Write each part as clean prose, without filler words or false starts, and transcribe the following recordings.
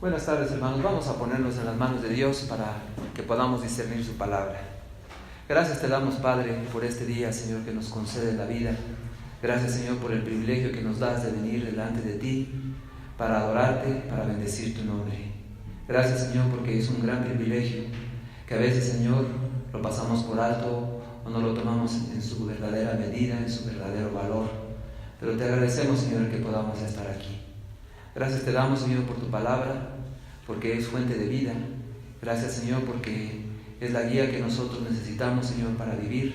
Buenas tardes, hermanos. Vamos a ponernos en las manos de Dios para que podamos discernir su palabra. Gracias te damos, Padre, por este día, Señor, que nos concede la vida. Gracias, Señor, por el privilegio que nos das de venir delante de ti para adorarte, para bendecir tu nombre. Gracias, Señor, porque es un gran privilegio que a veces, Señor, lo pasamos por alto o no lo tomamos en su verdadera medida, en su verdadero valor. Pero te agradecemos, Señor, que podamos estar aquí. Gracias te damos, Señor, por tu palabra, porque es fuente de vida. Gracias, Señor, porque es la guía que nosotros necesitamos, Señor, para vivir.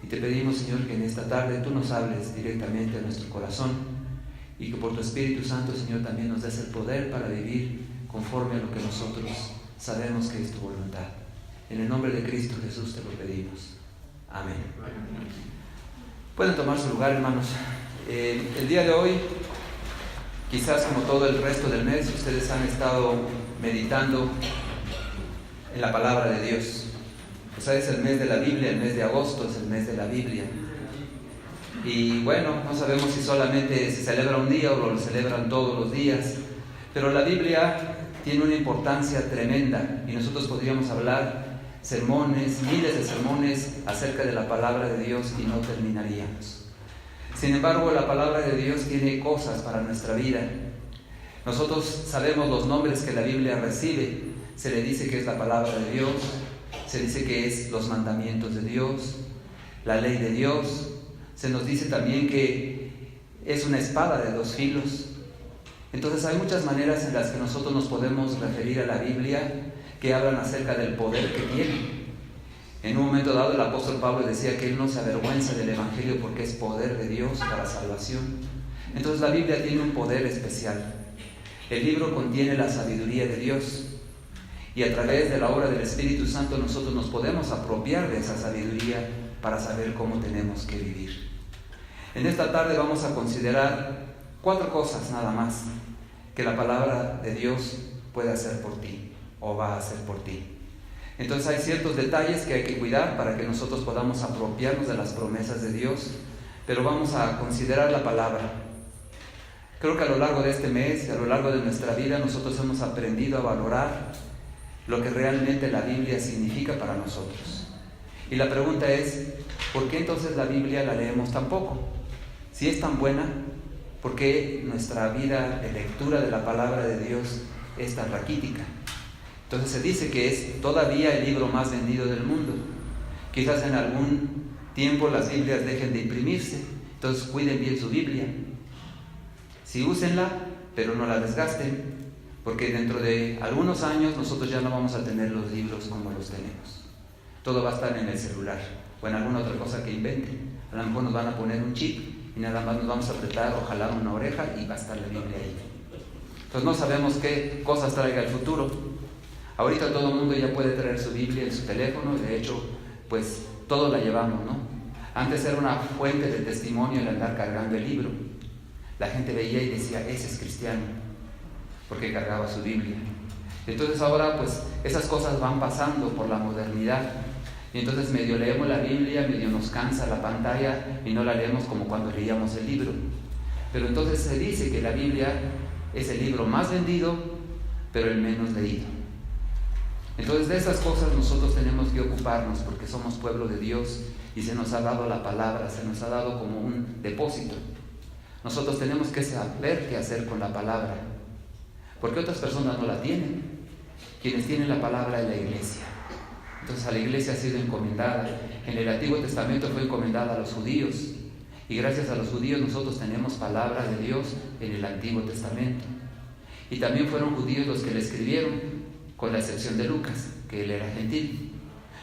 Y te pedimos, Señor, que en esta tarde tú nos hables directamente a nuestro corazón y que por tu Espíritu Santo, Señor, también nos des el poder para vivir conforme a lo que nosotros sabemos que es tu voluntad. En el nombre de Cristo Jesús te lo pedimos. Amén. Pueden tomar su lugar, hermanos. El día de hoy, quizás como todo el resto del mes, ustedes han estado meditando en la palabra de Dios. O sea, es el mes de la Biblia, el mes de agosto es el mes de la Biblia. Y bueno, no sabemos si solamente se celebra un día o lo celebran todos los días, pero la Biblia tiene una importancia tremenda y nosotros podríamos hablar sermones, miles de sermones acerca de la palabra de Dios y no terminaríamos. Sin embargo, la palabra de Dios tiene cosas para nuestra vida. Nosotros sabemos los nombres que la Biblia recibe. Se le dice que es la palabra de Dios, se dice que es los mandamientos de Dios, la ley de Dios. Se nos dice también que es una espada de dos filos. Entonces hay muchas maneras en las que nosotros nos podemos referir a la Biblia que hablan acerca del poder que tiene. En un momento dado el apóstol Pablo decía que él no se avergüenza del Evangelio porque es poder de Dios para salvación. Entonces la Biblia tiene un poder especial. El libro contiene la sabiduría de Dios y a través de la obra del Espíritu Santo nosotros nos podemos apropiar de esa sabiduría para saber cómo tenemos que vivir. En esta tarde vamos a considerar 4 cosas nada más que la palabra de Dios puede hacer por ti o va a hacer por ti. Entonces hay ciertos detalles que hay que cuidar para que nosotros podamos apropiarnos de las promesas de Dios, pero vamos a considerar la palabra. Creo que a lo largo de este mes y a lo largo de nuestra vida nosotros hemos aprendido a valorar lo que realmente la Biblia significa para nosotros. Y la pregunta es, ¿por qué entonces la Biblia la leemos tan poco? Si es tan buena, ¿por qué nuestra vida de lectura de la palabra de Dios es tan raquítica? Entonces se dice que es todavía el libro más vendido del mundo. Quizás en algún tiempo las Biblias dejen de imprimirse, entonces cuiden bien su Biblia. Sí, úsenla, pero no la desgasten, porque dentro de algunos años nosotros ya no vamos a tener los libros como los tenemos. Todo va a estar en el celular o en alguna otra cosa que inventen. A lo mejor nos van a poner un chip y nada más nos vamos a apretar o jalar una oreja y va a estar la Biblia ahí. Entonces no sabemos qué cosas traiga el futuro. Ahorita todo el mundo ya puede traer su Biblia en su teléfono, de hecho, pues todo la llevamos, ¿no? Antes era una fuente de testimonio el andar cargando el libro. La gente veía y decía, ese es cristiano, porque cargaba su Biblia. Entonces ahora, pues, esas cosas van pasando por la modernidad. Y entonces medio leemos la Biblia, medio nos cansa la pantalla y no la leemos como cuando leíamos el libro. Pero entonces se dice que la Biblia es el libro más vendido, pero el menos leído. Entonces de esas cosas nosotros tenemos que ocuparnos porque somos pueblo de Dios y se nos ha dado la palabra, se nos ha dado como un depósito. Nosotros tenemos que saber qué hacer con la palabra, porque otras personas no la tienen. Quienes tienen la palabra es la iglesia. Entonces a la iglesia ha sido encomendada. En el Antiguo Testamento fue encomendada a los judíos y gracias a los judíos nosotros tenemos palabra de Dios en el Antiguo Testamento. Y también fueron judíos los que le escribieron, con la excepción de Lucas, que él era gentil.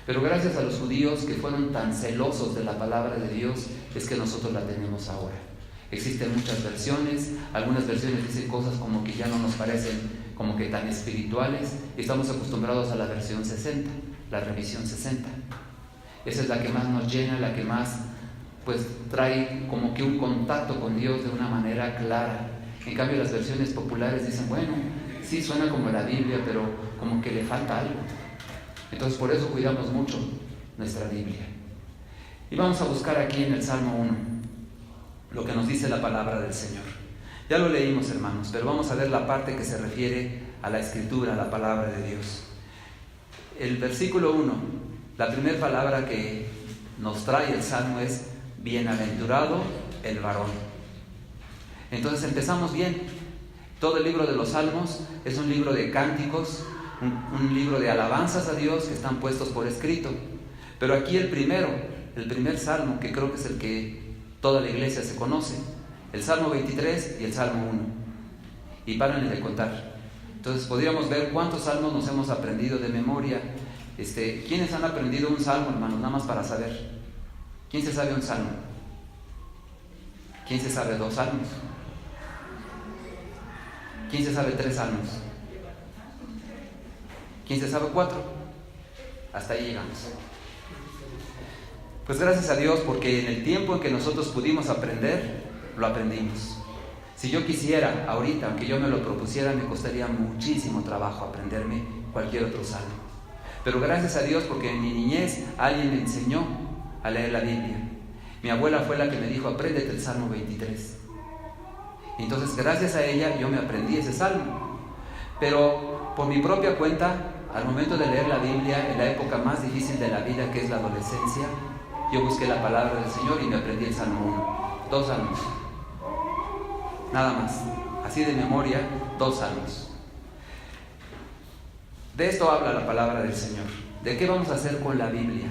Pero gracias a los judíos que fueron tan celosos de la palabra de Dios, es que nosotros la tenemos ahora. Existen muchas versiones, algunas versiones dicen cosas como que ya no nos parecen como que tan espirituales, y estamos acostumbrados a la versión 60, la revisión 60. Esa es la que más nos llena, la que más pues trae como que un contacto con Dios de una manera clara. En cambio las versiones populares dicen, bueno, sí suena como la Biblia, pero como que le falta algo. Entonces por eso cuidamos mucho nuestra Biblia. Y vamos a buscar aquí en el Salmo 1 lo que nos dice la palabra del Señor. Ya lo leímos, hermanos, pero vamos a ver la parte que se refiere a la Escritura, a la palabra de Dios. El versículo 1, la primera palabra que nos trae el Salmo es bienaventurado el varón. Entonces empezamos bien. Todo el libro de los Salmos es un libro de cánticos, un libro de alabanzas a Dios que están puestos por escrito. Pero aquí el primer Salmo, que creo que es el que toda la iglesia se conoce, el Salmo 23 y el Salmo 1. Y párenle de contar. Entonces podríamos ver cuántos salmos nos hemos aprendido de memoria. ¿Quiénes han aprendido un salmo, hermanos? Nada más para saber. ¿Quién se sabe un salmo? ¿Quién se sabe 2 salmos? ¿Quién se sabe 3 salmos? ¿Quién se sabe 4? Hasta ahí llegamos. Pues gracias a Dios, porque en el tiempo en que nosotros pudimos aprender, lo aprendimos. Si yo quisiera ahorita, aunque yo me lo propusiera, me costaría muchísimo trabajo aprenderme cualquier otro salmo. Pero gracias a Dios, porque en mi niñez alguien me enseñó a leer la Biblia. Mi abuela fue la que me dijo: apréndete el Salmo 23. Entonces, gracias a ella, yo me aprendí ese salmo. Pero por mi propia cuenta, al momento de leer la Biblia, en la época más difícil de la vida, que es la adolescencia, yo busqué la palabra del Señor y me aprendí el Salmo 1. 2 salmos. Nada más. Así de memoria, 2 salmos. De esto habla la palabra del Señor. ¿De qué vamos a hacer con la Biblia?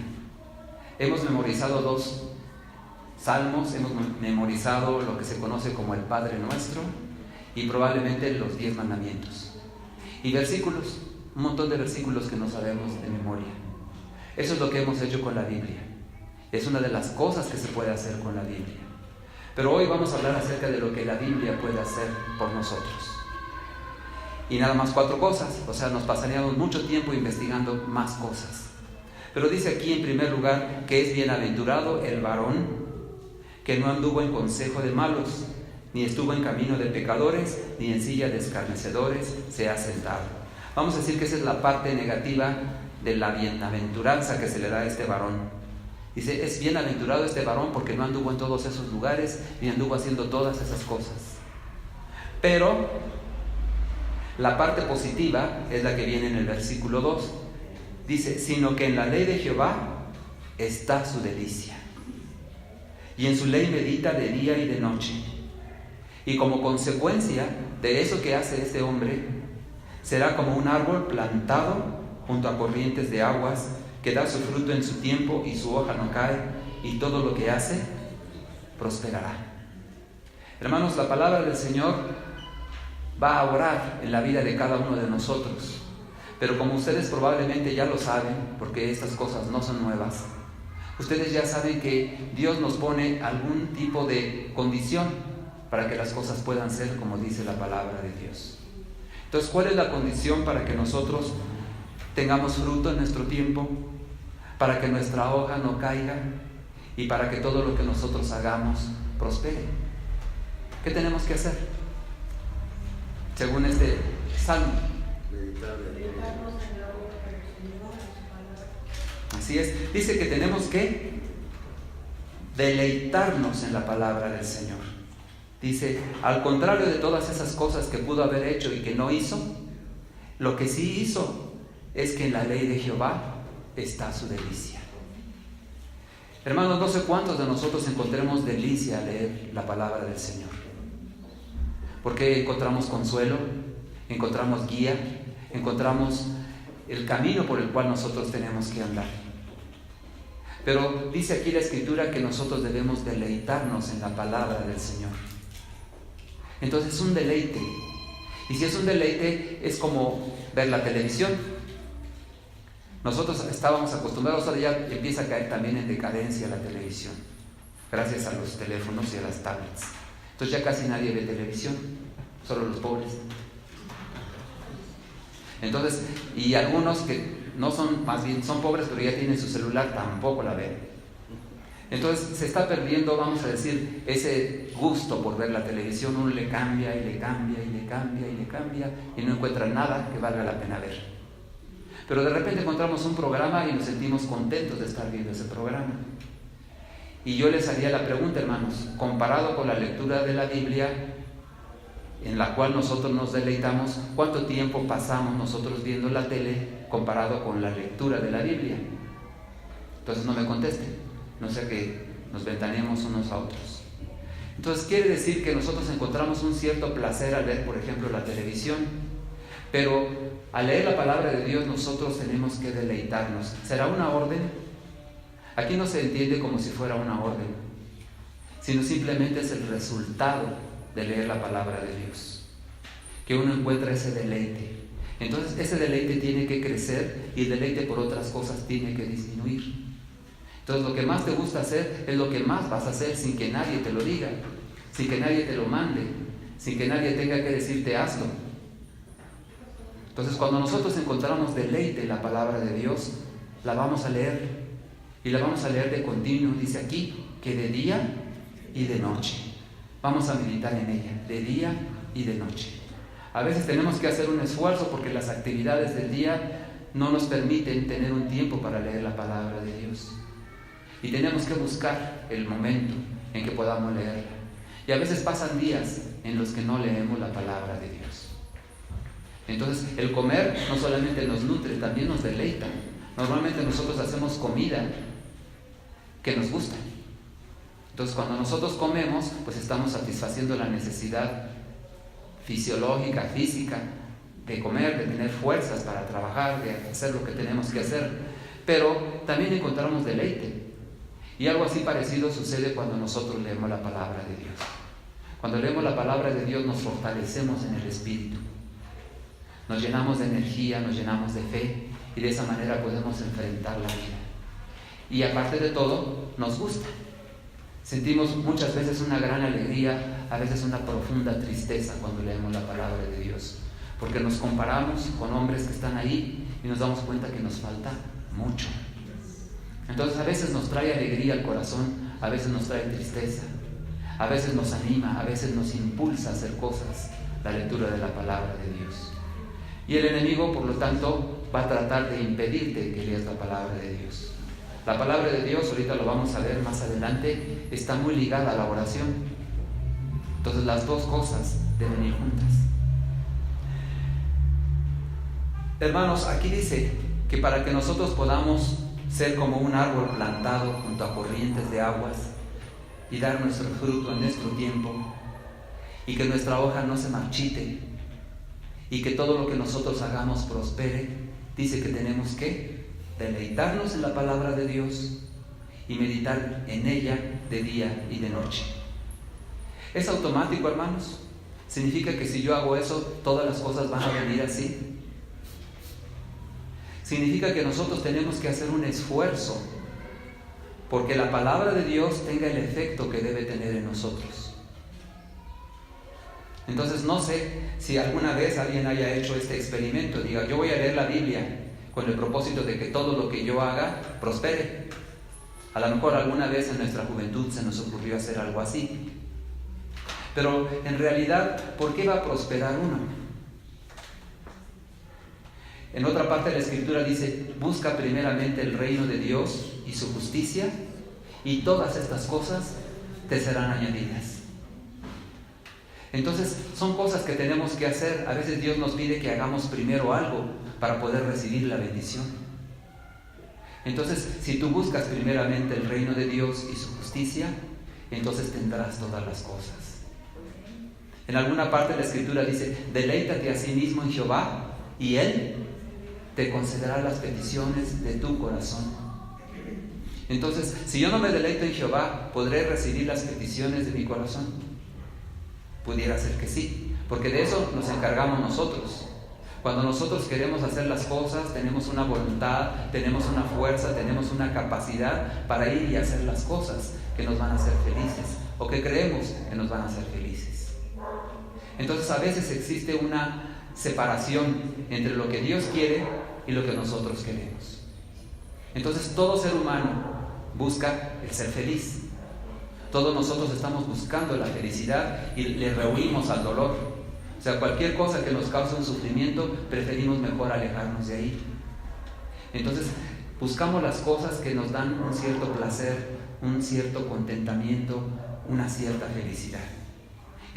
Hemos memorizado 2 salmos, hemos memorizado lo que se conoce como el Padre Nuestro y probablemente los 10 mandamientos. Y versículos, un montón de versículos que no sabemos de memoria. Eso es lo que hemos hecho con la Biblia. Es una de las cosas que se puede hacer con la Biblia. Pero hoy vamos a hablar acerca de lo que la Biblia puede hacer por nosotros. Y nada más 4 cosas, o sea, nos pasaríamos mucho tiempo investigando más cosas. Pero dice aquí en primer lugar que es bienaventurado el varón que no anduvo en consejo de malos, ni estuvo en camino de pecadores, ni en silla de escarnecedores se ha sentado. Vamos a decir que esa es la parte negativa de la bienaventuranza que se le da a este varón. Dice, es bienaventurado este varón porque no anduvo en todos esos lugares, ni anduvo haciendo todas esas cosas. Pero la parte positiva es la que viene en el versículo 2. Dice, sino que en la ley de Jehová está su delicia, y en su ley medita de día y de noche. Y como consecuencia de eso que hace este hombre, será como un árbol plantado junto a corrientes de aguas, que da su fruto en su tiempo y su hoja no cae, y todo lo que hace prosperará. Hermanos, la palabra del Señor va a obrar en la vida de cada uno de nosotros. Pero como ustedes probablemente ya lo saben, porque estas cosas no son nuevas, ustedes ya saben que Dios nos pone algún tipo de condición para que las cosas puedan ser como dice la palabra de Dios. Entonces, ¿cuál es la condición para que nosotros tengamos fruto en nuestro tiempo, para que nuestra hoja no caiga y para que todo lo que nosotros hagamos prospere? ¿Qué tenemos que hacer? Según este salmo. Así es, dice que tenemos que deleitarnos en la palabra del Señor. Dice, al contrario de todas esas cosas que pudo haber hecho y que no hizo, lo que sí hizo es que en la ley de Jehová está su delicia. Hermanos, no sé cuántos de nosotros encontremos delicia al leer la palabra del Señor, porque encontramos consuelo, encontramos guía, encontramos el camino por el cual nosotros tenemos que andar. Pero dice aquí la Escritura que nosotros debemos deleitarnos en la palabra del Señor. Entonces es un deleite. Y si es un deleite, es como ver la televisión. Nosotros estábamos acostumbrados, ahora ya empieza a caer también en decadencia la televisión, gracias a los teléfonos y a las tablets. Entonces ya casi nadie ve televisión, solo los pobres. Entonces, y algunos que no son, más bien son pobres, pero ya tienen su celular, tampoco la ven. Entonces se está perdiendo, vamos a decir, ese gusto por ver la televisión. Uno le cambia y le cambia y le cambia y le cambia y no encuentra nada que valga la pena ver. Pero de repente encontramos un programa y nos sentimos contentos de estar viendo ese programa. Y yo les haría la pregunta, hermanos, comparado con la lectura de la Biblia, en la cual nosotros nos deleitamos, ¿cuánto tiempo pasamos nosotros viendo la tele comparado con la lectura de la Biblia? Entonces no me contesten, no sea que nos ventaneemos unos a otros. Entonces quiere decir que nosotros encontramos un cierto placer al ver, por ejemplo, la televisión, pero al leer la palabra de Dios nosotros tenemos que deleitarnos. ¿Será una orden? Aquí no se entiende como si fuera una orden, sino simplemente es el resultado de leer la palabra de Dios, que uno encuentra ese deleite. Entonces ese deleite tiene que crecer y el deleite por otras cosas tiene que disminuir. Entonces lo que más te gusta hacer es lo que más vas a hacer sin que nadie te lo diga, sin que nadie te lo mande, sin que nadie tenga que decirte hazlo. Entonces cuando nosotros encontramos deleite en la palabra de Dios, la vamos a leer y la vamos a leer de continuo. Dice aquí que de día y de noche vamos a meditar en ella, de día y de noche. A veces tenemos que hacer un esfuerzo porque las actividades del día no nos permiten tener un tiempo para leer la palabra de Dios. Y tenemos que buscar el momento en que podamos leerla. Y a veces pasan días en los que no leemos la palabra de Dios. Entonces el comer no solamente nos nutre, también nos deleita. Normalmente nosotros hacemos comida que nos gusta. Entonces cuando nosotros comemos, pues estamos satisfaciendo la necesidad fisiológica, física, de comer, de tener fuerzas para trabajar, de hacer lo que tenemos que hacer. Pero también encontramos deleite. Y algo así parecido sucede cuando nosotros leemos la palabra de Dios. Cuando leemos la palabra de Dios nos fortalecemos en el espíritu. Nos llenamos de energía, nos llenamos de fe y de esa manera podemos enfrentar la vida. Y aparte de todo, nos gusta. Sentimos muchas veces una gran alegría, a veces una profunda tristeza cuando leemos la palabra de Dios. Porque nos comparamos con hombres que están ahí y nos damos cuenta que nos falta mucho. Entonces a veces nos trae alegría al corazón, a veces nos trae tristeza, a veces nos anima, a veces nos impulsa a hacer cosas, la lectura de la palabra de Dios. Y el enemigo, por lo tanto, va a tratar de impedirte que leas la palabra de Dios. La palabra de Dios, ahorita lo vamos a ver más adelante, está muy ligada a la oración. Entonces las dos cosas deben ir juntas. Hermanos, aquí dice que para que nosotros podamos ser como un árbol plantado junto a corrientes de aguas y dar nuestro fruto en nuestro tiempo, y que nuestra hoja no se marchite, y que todo lo que nosotros hagamos prospere, dice que tenemos que deleitarnos en la palabra de Dios y meditar en ella de día y de noche. ¿Es automático, hermanos? ¿Significa que si yo hago eso, todas las cosas van a venir así? Significa que nosotros tenemos que hacer un esfuerzo porque la palabra de Dios tenga el efecto que debe tener en nosotros. Entonces no sé si alguna vez alguien haya hecho este experimento, diga, yo voy a leer la Biblia con el propósito de que todo lo que yo haga prospere. A lo mejor alguna vez en nuestra juventud se nos ocurrió hacer algo así. Pero en realidad, ¿por qué va a prosperar uno? En otra parte de la Escritura dice, busca primeramente el reino de Dios y su justicia, y todas estas cosas te serán añadidas. Entonces, son cosas que tenemos que hacer. A veces Dios nos pide que hagamos primero algo para poder recibir la bendición. Entonces, si tú buscas primeramente el reino de Dios y su justicia, entonces tendrás todas las cosas. En alguna parte de la Escritura dice, deleítate a sí mismo en Jehová, y Él te concederá las peticiones de tu corazón. Entonces, si yo no me deleito en Jehová, ¿podré recibir las peticiones de mi corazón? Pudiera ser que sí, porque de eso nos encargamos nosotros. Cuando nosotros queremos hacer las cosas, tenemos una voluntad, tenemos una fuerza, tenemos una capacidad para ir y hacer las cosas que nos van a hacer felices, o que creemos que nos van a hacer felices. Entonces a veces existe una separación entre lo que Dios quiere y lo que nosotros queremos. Entonces todo ser humano busca el ser feliz. Todos nosotros estamos buscando la felicidad y le rehuimos al dolor. O sea, cualquier cosa que nos cause un sufrimiento, preferimos mejor alejarnos de ahí. Entonces buscamos las cosas que nos dan un cierto placer, un cierto contentamiento, una cierta felicidad.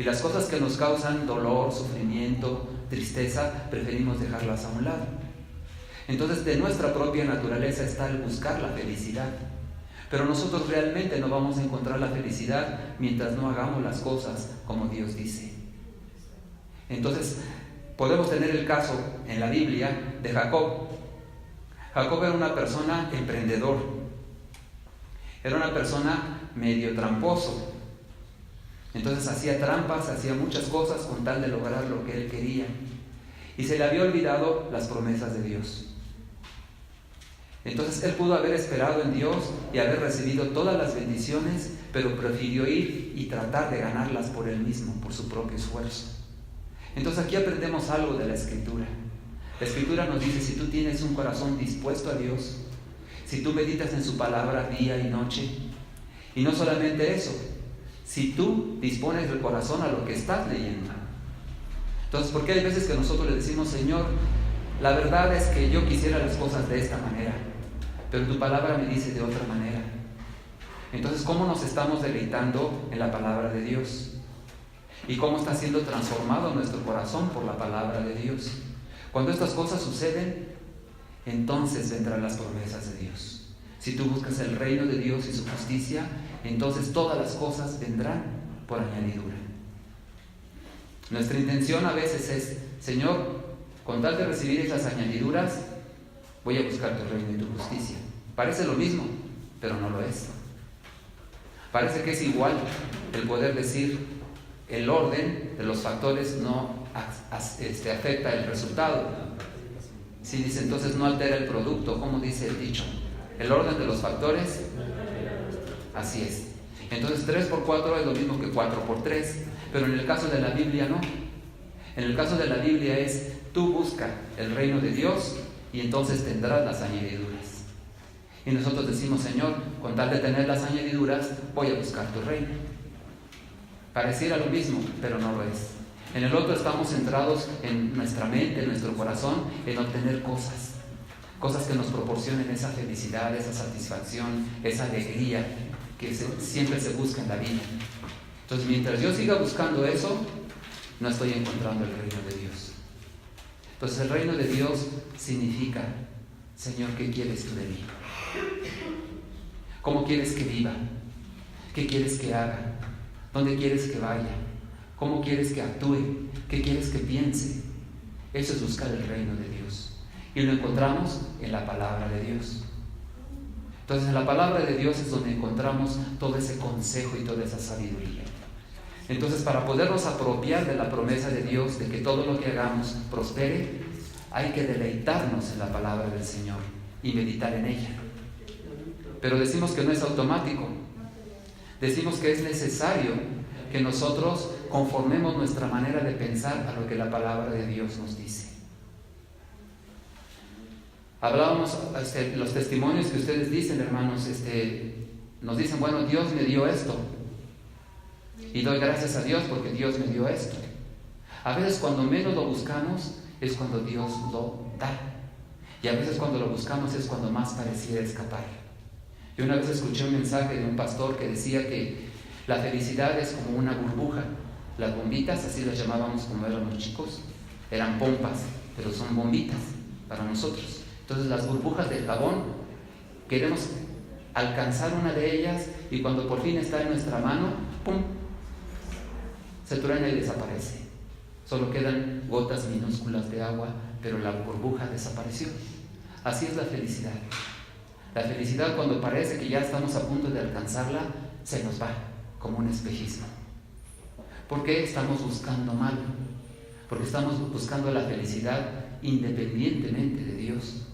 Y las cosas que nos causan dolor, sufrimiento, tristeza, preferimos dejarlas a un lado. Entonces, de nuestra propia naturaleza está el buscar la felicidad. Pero nosotros realmente no vamos a encontrar la felicidad mientras no hagamos las cosas como Dios dice. Entonces, podemos tener el caso en la Biblia de Jacob. Jacob era una persona emprendedor. Era una persona medio tramposo. Entonces hacía trampas, hacía muchas cosas con tal de lograr lo que él quería. Y se le había olvidado las promesas de Dios. Entonces él pudo haber esperado en Dios y haber recibido todas las bendiciones, pero prefirió ir y tratar de ganarlas por él mismo, por su propio esfuerzo. Entonces aquí aprendemos algo de la Escritura. La Escritura nos dice, si tú tienes un corazón dispuesto a Dios, si tú meditas en su palabra día y noche, y no solamente eso, si tú dispones del corazón a lo que estás leyendo. Entonces, ¿por qué hay veces que nosotros le decimos, Señor, la verdad es que yo quisiera las cosas de esta manera, pero tu palabra me dice de otra manera? Entonces, ¿cómo nos estamos deleitando en la palabra de Dios? ¿Y cómo está siendo transformado nuestro corazón por la palabra de Dios? Cuando estas cosas suceden, entonces vendrán las promesas de Dios. Si tú buscas el reino de Dios y su justicia, entonces todas las cosas vendrán por añadidura. Nuestra intención a veces es, Señor, con tal de recibir esas añadiduras, voy a buscar tu reino y tu justicia. Parece lo mismo, pero no lo es. Parece que es igual el poder decir, el orden de los factores no afecta el resultado. Si dice, entonces no altera el producto, como dice el dicho. El orden de los factores, así es. Entonces 3 por 4 es lo mismo que 4 por 3, pero en el caso de la Biblia no. En el caso de la Biblia es, tú busca el reino de Dios y entonces tendrás las añadiduras. Y nosotros decimos, Señor, con tal de tener las añadiduras, voy a buscar tu reino. Pareciera lo mismo, pero no lo es. En el otro estamos centrados en nuestra mente, en nuestro corazón, en obtener cosas. Cosas que nos proporcionen esa felicidad, esa satisfacción, esa alegría que siempre se busca en la vida. Entonces, mientras yo siga buscando eso, no estoy encontrando el reino de Dios. Entonces, el reino de Dios significa, Señor, ¿qué quieres tú de mí? ¿Cómo quieres que viva? ¿Qué quieres que haga? ¿Dónde quieres que vaya? ¿Cómo quieres que actúe? ¿Qué quieres que piense? Eso es buscar el reino de Dios. Y lo encontramos en la palabra de Dios. Entonces, en la palabra de Dios es donde encontramos todo ese consejo y toda esa sabiduría. Entonces, para podernos apropiar de la promesa de Dios, de que todo lo que hagamos prospere, hay que deleitarnos en la palabra del Señor y meditar en ella. Pero decimos que no es automático. Decimos que es necesario que nosotros conformemos nuestra manera de pensar a lo que la palabra de Dios nos dice. Hablábamos, los testimonios que ustedes dicen, hermanos, nos dicen, bueno, Dios me dio esto. Y doy gracias a Dios porque Dios me dio esto. A veces cuando menos lo buscamos es cuando Dios lo da. Y a veces cuando lo buscamos es cuando más pareciera escapar. Yo una vez escuché un mensaje de un pastor que decía que la felicidad es como una burbuja. Las bombitas, así las llamábamos cuando éramos chicos, eran pompas, pero son bombitas para nosotros. Entonces las burbujas del jabón, queremos alcanzar una de ellas y cuando por fin está en nuestra mano, ¡pum!, se truena y desaparece. Solo quedan gotas minúsculas de agua, pero la burbuja desapareció. Así es la felicidad. La felicidad, cuando parece que ya estamos a punto de alcanzarla, se nos va como un espejismo. ¿Por qué estamos buscando mal? Porque estamos buscando la felicidad independientemente de Dios.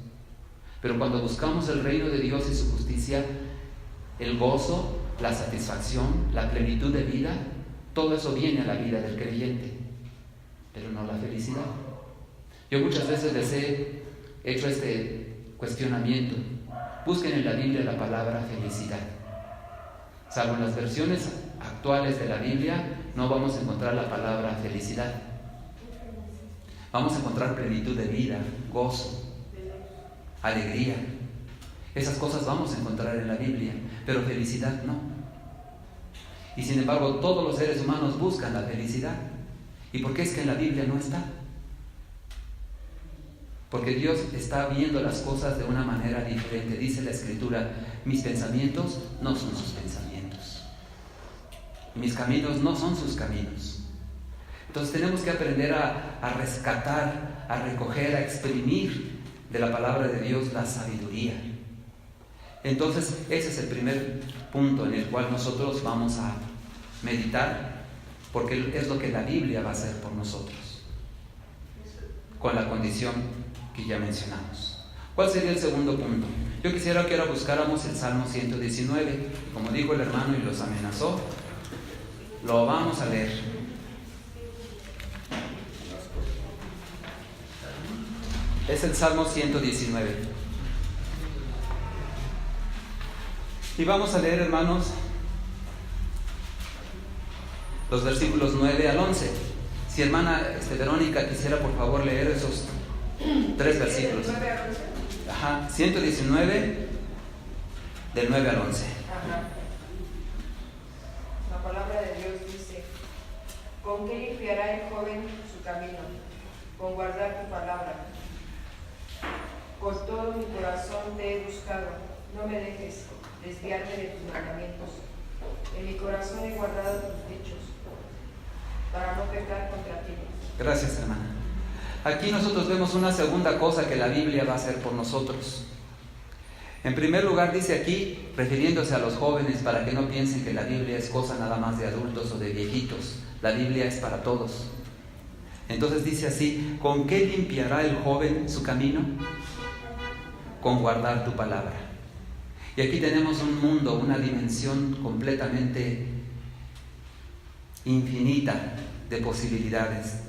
Pero cuando buscamos el reino de Dios y su justicia, el gozo, la satisfacción, la plenitud de vida, todo eso viene a la vida del creyente, pero no la felicidad. Yo muchas veces les he hecho este cuestionamiento. Busquen en la Biblia la palabra felicidad. Salvo en las versiones actuales de la Biblia, no vamos a encontrar la palabra felicidad. Vamos a encontrar plenitud de vida, gozo, alegría. Esas cosas vamos a encontrar en la Biblia, pero felicidad no. Y sin embargo, todos los seres humanos buscan la felicidad. ¿Y por qué es que en la Biblia no está? Porque Dios está viendo las cosas de una manera diferente. Dice la Escritura: mis pensamientos no son sus pensamientos, mis caminos no son sus caminos. Entonces tenemos que aprender a rescatar, a recoger, a exprimir de la palabra de Dios la sabiduría. Entonces ese es el primer punto en el cual nosotros vamos a meditar, porque es lo que la Biblia va a hacer por nosotros, con la condición que ya mencionamos. ¿Cuál sería el segundo punto? Yo quisiera que ahora buscáramos el Salmo 119. Como dijo el hermano y los amenazó, lo vamos a leer. Es el Salmo 119. Y vamos a leer, hermanos, los versículos 9 al 11. Si hermana Verónica quisiera por favor leer esos 3 versículos. 119 del 9 al 11. La palabra de Dios dice: ¿con qué limpiará el joven su camino? Con guardar tu palabra. Con todo mi corazón te he buscado, no me dejes desviarme de tus mandamientos. En mi corazón he guardado tus dichos, para no pecar contra ti. Gracias, hermana. Aquí nosotros vemos una segunda cosa que la Biblia va a hacer por nosotros. En primer lugar dice aquí, refiriéndose a los jóvenes, para que no piensen que la Biblia es cosa nada más de adultos o de viejitos. La Biblia es para todos. Entonces dice así: ¿con qué limpiará el joven su camino? Con guardar tu palabra. Y aquí tenemos un mundo, una dimensión completamente infinita de posibilidades.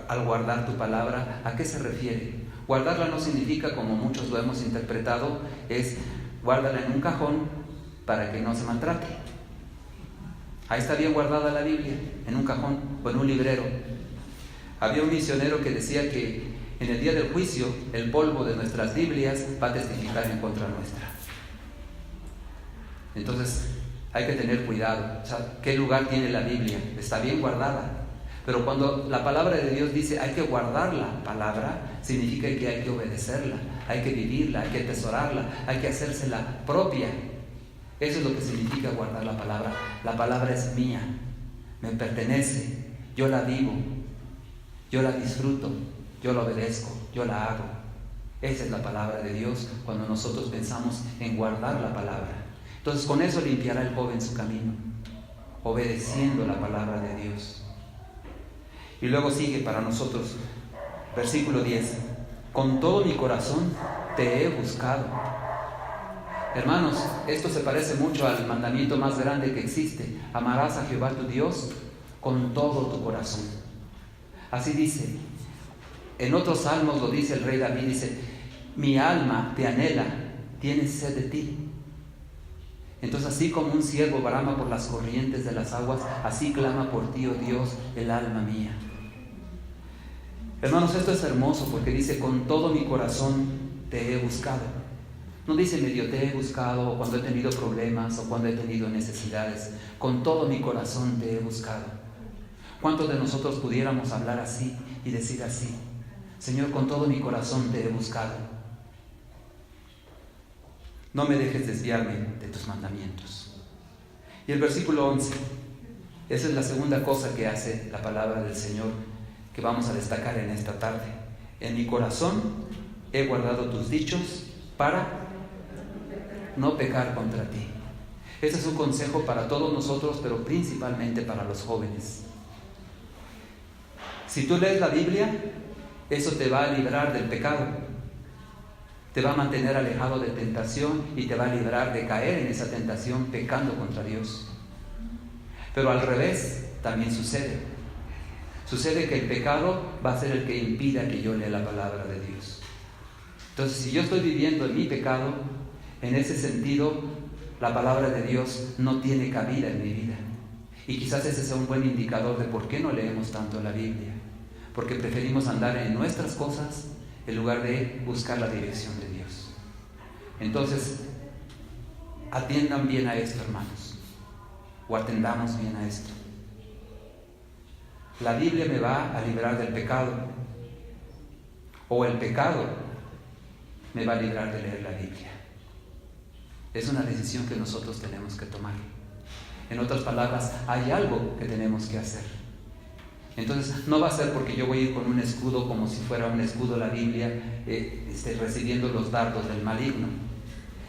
Al guardar tu palabra, ¿a qué se refiere? Guardarla no significa, como muchos lo hemos interpretado, es guárdala en un cajón para que no se maltrate. Ahí está bien guardada la Biblia, en un cajón o en un librero. Había un misionero que decía que en el día del juicio el polvo de nuestras Biblias va a testificar en contra nuestra. Entonces hay que tener cuidado. O sea, ¿qué lugar tiene la Biblia? Está bien guardada. Pero cuando la palabra de Dios dice hay que guardar la palabra, significa que hay que obedecerla, hay que vivirla, hay que atesorarla, hay que hacérsela propia. Eso es lo que significa guardar la palabra. La palabra es mía, me pertenece, yo la vivo, yo la disfruto, yo la obedezco, yo la hago. Esa es la palabra de Dios cuando nosotros pensamos en guardar la palabra. Entonces con eso limpiará el joven su camino, obedeciendo la palabra de Dios. Y luego sigue para nosotros, versículo 10: con todo mi corazón te he buscado. Hermanos, esto se parece mucho al mandamiento más grande que existe: amarás a Jehová tu Dios con todo tu corazón. Así dice. En otros salmos lo dice el rey David, dice: mi alma te anhela, tienes sed de ti. Entonces, así como un ciervo brama por las corrientes de las aguas, así clama por ti, oh Dios, el alma mía. Hermanos, esto es hermoso porque dice: con todo mi corazón te he buscado. No dice medio te he buscado, o cuando he tenido problemas, o cuando he tenido necesidades. Con todo mi corazón te he buscado. ¿Cuántos de nosotros pudiéramos hablar así y decir así: Señor, con todo mi corazón te he buscado, no me dejes desviarme de tus mandamientos? Y el versículo 11, esa es la segunda cosa que hace la palabra del Señor, que vamos a destacar en esta tarde: en mi corazón he guardado tus dichos para no pecar contra ti. Este es un consejo para todos nosotros, pero principalmente para los jóvenes. Si tú lees la Biblia, eso te va a librar del pecado, te va a mantener alejado de tentación y te va a librar de caer en esa tentación pecando contra Dios. Pero al revés también sucede. Sucede que el pecado va a ser el que impida que yo lea la palabra de Dios. Entonces, si yo estoy viviendo en mi pecado, en ese sentido, la palabra de Dios no tiene cabida en mi vida. Y quizás ese sea un buen indicador de por qué no leemos tanto la Biblia. Porque preferimos andar en nuestras cosas en lugar de buscar la dirección de Dios. Entonces, atiendan bien a esto, hermanos. o atendamos bien a esto. La Biblia me va a librar del pecado, o el pecado me va a librar de leer la Biblia. Es una decisión que nosotros tenemos que tomar. En otras palabras, hay algo que tenemos que hacer. Entonces, no va a ser porque yo voy a ir con un escudo como si fuera un escudo la Biblia, recibiendo los dardos del maligno.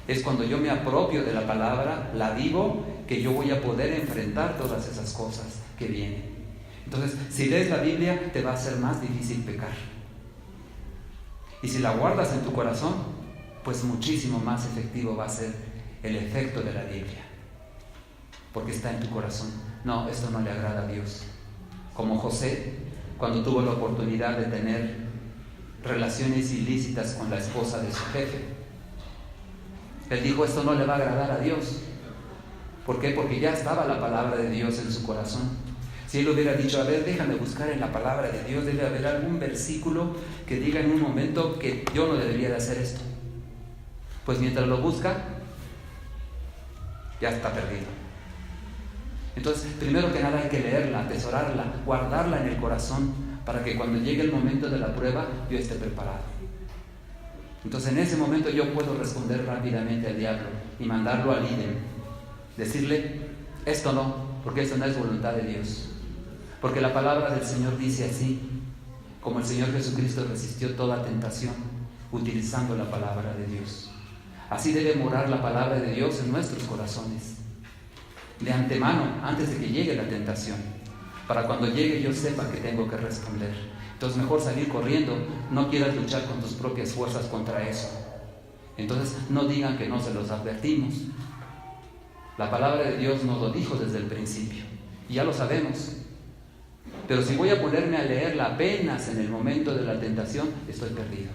Es cuando yo me apropio de la palabra, la vivo, que yo voy a poder enfrentar todas esas cosas que vienen. Entonces, si lees la Biblia, te va a ser más difícil pecar. Y si la guardas en tu corazón, pues muchísimo más efectivo va a ser el efecto de la Biblia, porque está en tu corazón. No, esto no le agrada a Dios. Como José, cuando tuvo la oportunidad de tener relaciones ilícitas con la esposa de su jefe, él dijo, esto no le va a agradar a Dios. ¿Por qué? Porque ya estaba la palabra de Dios en su corazón. Si él hubiera dicho, a ver, déjame buscar en la palabra de Dios, debe haber algún versículo que diga en un momento que yo no debería de hacer esto. Pues mientras lo busca, ya está perdido. Entonces, primero que nada hay que leerla, atesorarla, guardarla en el corazón, para que cuando llegue el momento de la prueba, yo esté preparado. Entonces, en ese momento yo puedo responder rápidamente al diablo y mandarlo al líder. Decirle, esto no, porque esto no es voluntad de Dios. Porque la palabra del Señor dice así, como el Señor Jesucristo resistió toda tentación, utilizando la palabra de Dios. Así debe morar la palabra de Dios en nuestros corazones, de antemano, antes de que llegue la tentación, para cuando llegue yo sepa que tengo que responder. Entonces mejor salir corriendo, no quieras luchar con tus propias fuerzas contra eso. Entonces no digan que no se los advertimos. La palabra de Dios nos lo dijo desde el principio, y ya lo sabemos. Pero si voy a ponerme a leerla apenas en el momento de la tentación, estoy perdido.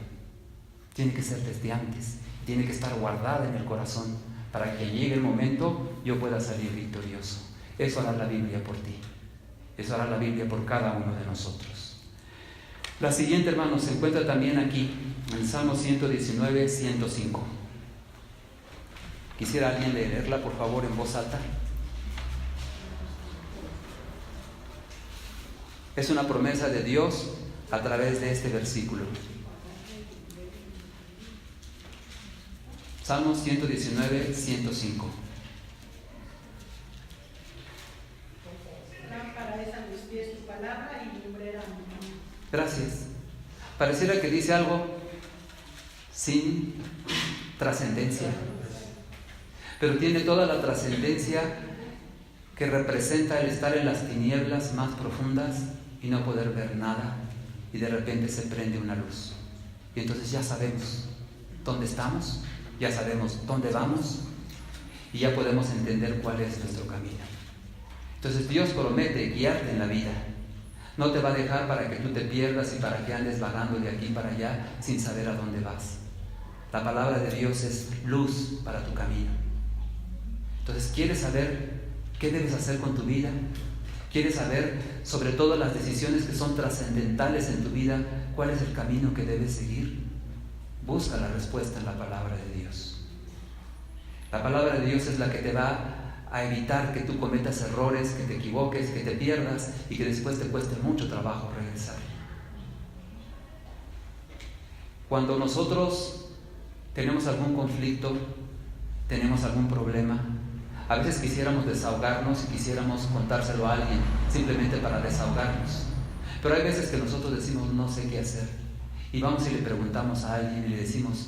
Tiene que ser desde antes, tiene que estar guardada en el corazón, para que llegue el momento yo pueda salir victorioso. Eso hará la Biblia por ti. Eso hará la Biblia por cada uno de nosotros. La siguiente, hermanos, se encuentra también aquí, en Salmo 119, 105. Quisiera alguien leerla, por favor, en voz alta. Es una promesa de Dios a través de este versículo. Salmo 119, 105. Lámpara es a mis pies tu palabra y lumbrera a mi camino. Gracias. Pareciera que dice algo sin trascendencia, pero tiene toda la trascendencia que representa el estar en las tinieblas más profundas y no poder ver nada, y de repente se prende una luz. Y entonces ya sabemos dónde estamos, ya sabemos dónde vamos, y ya podemos entender cuál es nuestro camino. Entonces Dios promete guiarte en la vida. No te va a dejar para que tú te pierdas y para que andes vagando de aquí para allá sin saber a dónde vas. La palabra de Dios es luz para tu camino. Entonces, ¿quieres saber qué debes hacer con tu vida? ¿Quieres saber sobre todo las decisiones que son trascendentales en tu vida? ¿Cuál es el camino que debes seguir? Busca la respuesta en la palabra de Dios. La palabra de Dios es la que te va a evitar que tú cometas errores, que te equivoques, que te pierdas y que después te cueste mucho trabajo regresar. Cuando nosotros tenemos algún conflicto, tenemos algún problema, a veces quisiéramos desahogarnos y quisiéramos contárselo a alguien simplemente para desahogarnos. Pero hay veces que nosotros decimos no sé qué hacer y vamos y le preguntamos a alguien y le decimos,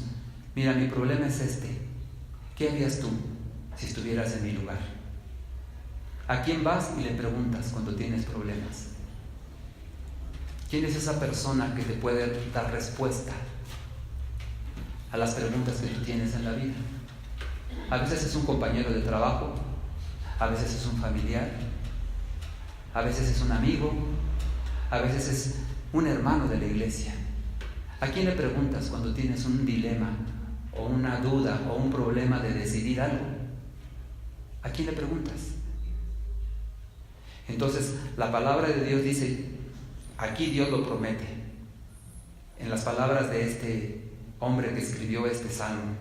mira, mi problema es este, ¿qué harías tú si estuvieras en mi lugar? ¿A quién vas y le preguntas cuando tienes problemas? ¿Quién es esa persona que te puede dar respuesta a las preguntas que tú tienes en la vida? A veces es un compañero de trabajo, a veces es un familiar, a veces es un amigo, a veces es un hermano de la iglesia. ¿A quién le preguntas cuando tienes un dilema o una duda o un problema de decidir algo? ¿A quién le preguntas? Entonces, la palabra de Dios dice, aquí Dios lo promete, en las palabras de este hombre que escribió este salmo: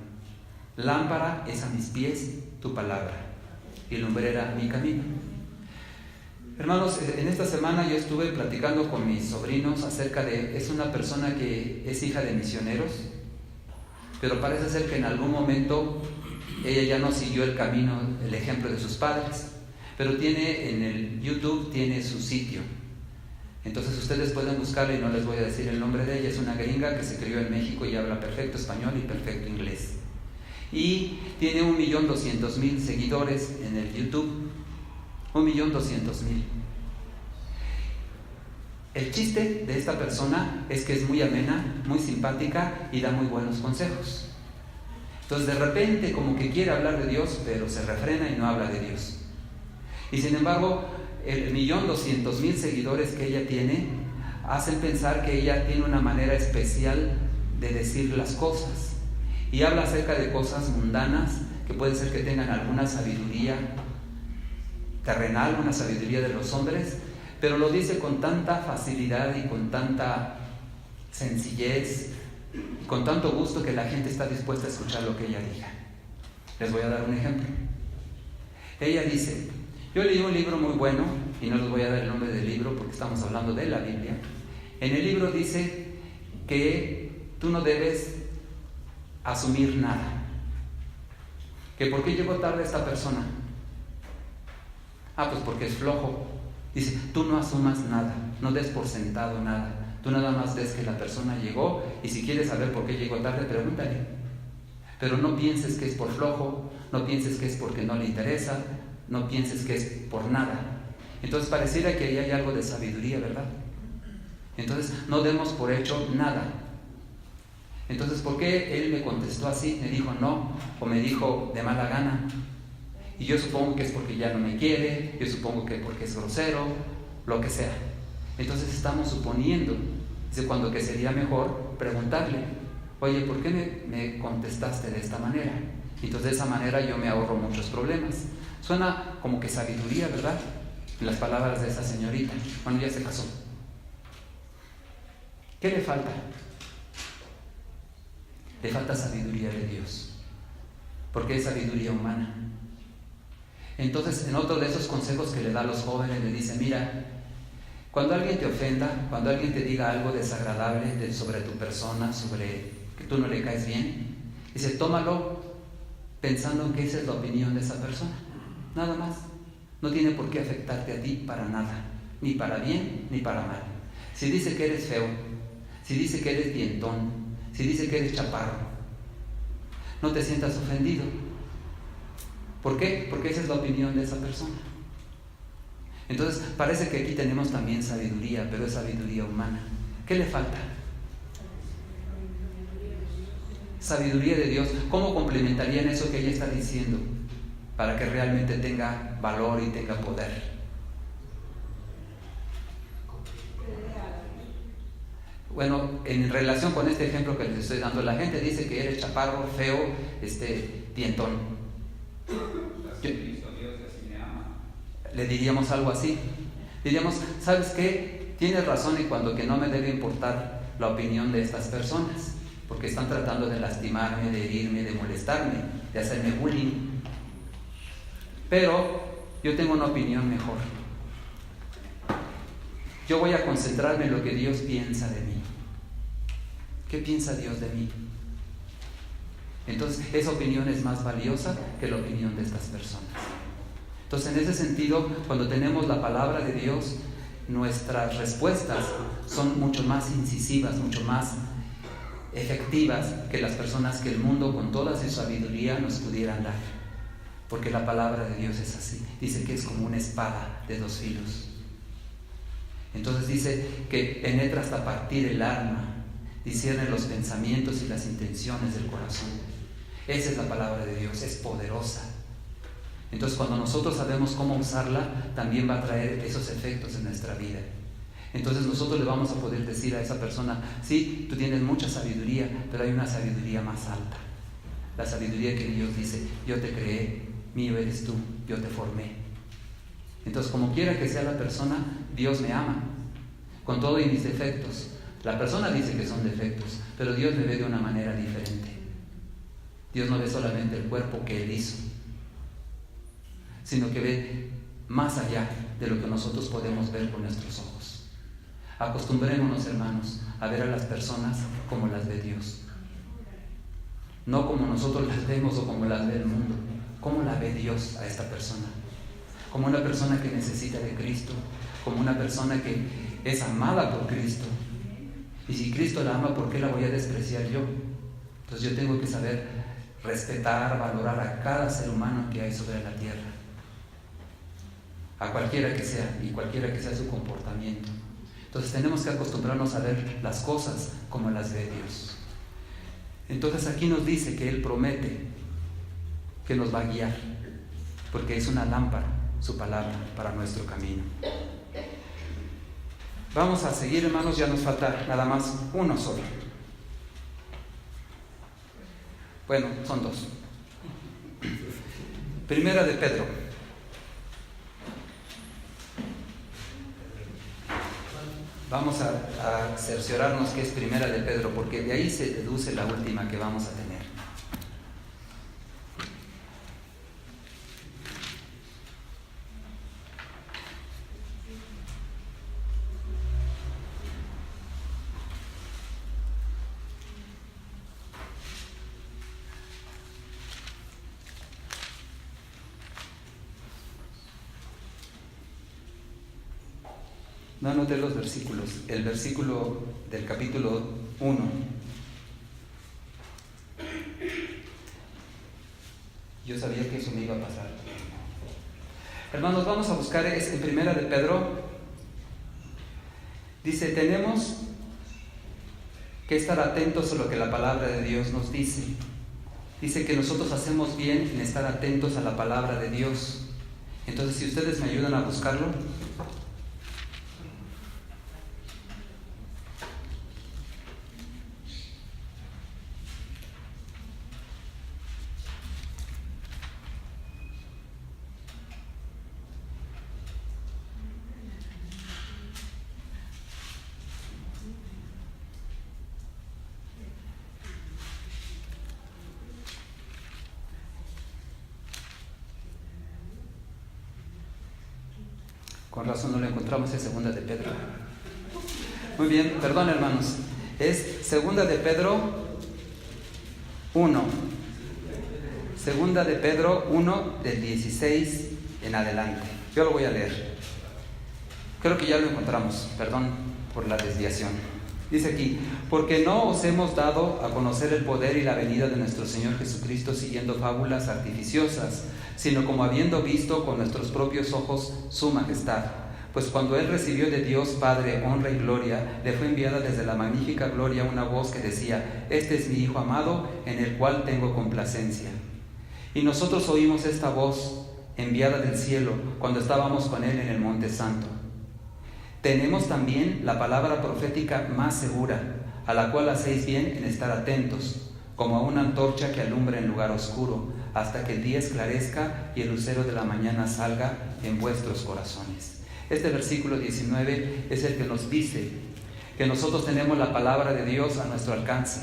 lámpara es a mis pies tu palabra y lumbrera mi camino. Hermanos, en esta semana yo estuve platicando con mis sobrinos acerca de, es una persona que es hija de misioneros, pero parece ser que en algún momento ella ya no siguió el camino, el ejemplo de sus padres, pero tiene en el YouTube, tiene su sitio. Entonces ustedes pueden buscarla y no les voy a decir el nombre de ella. Es una gringa que se crió en México y habla perfecto español y perfecto inglés. Y tiene 1.200.000 seguidores en el YouTube. 1.200.000. El chiste de esta persona es que es muy amena, muy simpática y da muy buenos consejos. Entonces de repente como que quiere hablar de Dios, pero se refrena y no habla de Dios. Y sin embargo, el 1.200.000 seguidores que ella tiene hacen pensar que ella tiene una manera especial de decir las cosas. Y habla acerca de cosas mundanas que puede ser que tengan alguna sabiduría terrenal, una sabiduría de los hombres, pero lo dice con tanta facilidad y con tanta sencillez y con tanto gusto que la gente está dispuesta a escuchar lo que ella diga. Les voy a dar un ejemplo. Ella dice, yo leí un libro muy bueno, y no les voy a dar el nombre del libro porque estamos hablando de la Biblia. En el libro dice que tú no debes asumir nada. ¿Que por qué llegó tarde esta persona? Pues porque es flojo. Dice, tú no asumas nada, no des por sentado nada. Tú nada más ves que la persona llegó y si quieres saber por qué llegó tarde, pregúntale. Pero no pienses que es por flojo, no pienses que es porque no le interesa, no pienses que es por nada. Entonces pareciera que ahí hay algo de sabiduría, ¿verdad? Entonces no demos por hecho nada. Entonces, ¿por qué él me contestó así? Me dijo no, o me dijo de mala gana. Y yo supongo que es porque ya no me quiere, yo supongo que porque es grosero, lo que sea. Entonces estamos suponiendo, dice, cuando que sería mejor preguntarle, oye, ¿por qué me contestaste de esta manera? Entonces de esa manera yo me ahorro muchos problemas. Suena como que sabiduría, ¿verdad? En las palabras de esa señorita. Bueno, ya se casó. ¿Qué le falta? Le falta sabiduría de Dios, porque es sabiduría humana. Entonces, en otro de esos consejos que le da a los jóvenes, le dice, mira, cuando alguien te ofenda, cuando alguien te diga algo desagradable sobre tu persona, sobre que tú no le caes bien, dice, tómalo pensando en que esa es la opinión de esa persona, nada más. No tiene por qué afectarte a ti para nada, ni para bien ni para mal. Si dice que eres feo, si dice que eres dientón, si dice que eres chaparro, no te sientas ofendido. ¿Por qué? Porque esa es la opinión de esa persona. Entonces parece que aquí tenemos también sabiduría, pero es sabiduría humana. ¿Qué le falta? Sabiduría de Dios. ¿Cómo complementarían eso que ella está diciendo para que realmente tenga valor y tenga poder? Bueno, en relación con este ejemplo que les estoy dando, la gente dice que eres chaparro, feo, dientón. Le diríamos algo así. Diríamos, ¿sabes qué? Tienes razón en cuanto que no me debe importar la opinión de estas personas, porque están tratando de lastimarme, de herirme, de molestarme, de hacerme bullying. Pero yo tengo una opinión mejor. Yo voy a concentrarme en lo que Dios piensa de mí. ¿Qué piensa Dios de mí? Entonces, esa opinión es más valiosa que la opinión de estas personas. Entonces, en ese sentido, cuando tenemos la palabra de Dios, nuestras respuestas son mucho más incisivas, mucho más efectivas que las personas que el mundo con toda su sabiduría nos pudieran dar. Porque la palabra de Dios es así. Dice que es como una espada de dos filos. Entonces dice que penetra hasta partir el alma, discierne los pensamientos y las intenciones del corazón. Esa es la palabra de Dios, es poderosa. Entonces cuando nosotros sabemos cómo usarla, también va a traer esos efectos en nuestra vida. Entonces nosotros le vamos a poder decir a esa persona, sí, tú tienes mucha sabiduría, pero hay una sabiduría más alta. La sabiduría que Dios dice, yo te creé, mío eres tú, yo te formé. Entonces como quiera que sea la persona, Dios me ama, con todo y mis defectos. La persona dice que son defectos, pero Dios me ve de una manera diferente. Dios no ve solamente el cuerpo que Él hizo, sino que ve más allá de lo que nosotros podemos ver con nuestros ojos. Acostumbrémonos, hermanos, a ver a las personas como las ve Dios. No como nosotros las vemos o como las ve el mundo. ¿Cómo la ve Dios a esta persona? Como una persona que necesita de Cristo, como una persona que es amada por Cristo. Y si Cristo la ama, ¿por qué la voy a despreciar yo? Entonces yo tengo que saber respetar, valorar a cada ser humano que hay sobre la tierra, a cualquiera que sea y cualquiera que sea su comportamiento. Entonces tenemos que acostumbrarnos a ver las cosas como las ve Dios. Entonces aquí nos dice que Él promete que nos va a guiar, porque es una lámpara, su palabra, para nuestro camino. Vamos a seguir, hermanos, ya nos falta nada más uno solo. Bueno, son dos. Primera de Pedro. Vamos a cerciorarnos que es Primera de Pedro, porque de ahí se deduce la última que vamos a tener. No anoté los versículos. El versículo del capítulo 1. Yo sabía que eso me iba a pasar. Hermanos, vamos a buscar, es en Primera de Pedro. Dice, tenemos que estar atentos a lo que la palabra de Dios nos dice. Dice que nosotros hacemos bien en estar atentos a la palabra de Dios. Entonces, si ustedes me ayudan a buscarlo. Con razón no lo encontramos en Segunda de Pedro. Muy bien, perdón, hermanos. Es Segunda de Pedro 1. Segunda de Pedro 1 del 16 en adelante. Yo lo voy a leer. Creo que ya lo encontramos. Perdón por la desviación. Dice aquí, porque no os hemos dado a conocer el poder y la venida de nuestro Señor Jesucristo siguiendo fábulas artificiosas, sino como habiendo visto con nuestros propios ojos su majestad. Pues cuando Él recibió de Dios Padre honra y gloria, le fue enviada desde la magnífica gloria una voz que decía, este es mi Hijo amado, en el cual tengo complacencia. Y nosotros oímos esta voz enviada del cielo cuando estábamos con Él en el Monte Santo. Tenemos también la palabra profética más segura, a la cual hacéis bien en estar atentos, como a una antorcha que alumbra en lugar oscuro, hasta que el día esclarezca y el lucero de la mañana salga en vuestros corazones. Este versículo 19 es el que nos dice que nosotros tenemos la palabra de Dios a nuestro alcance.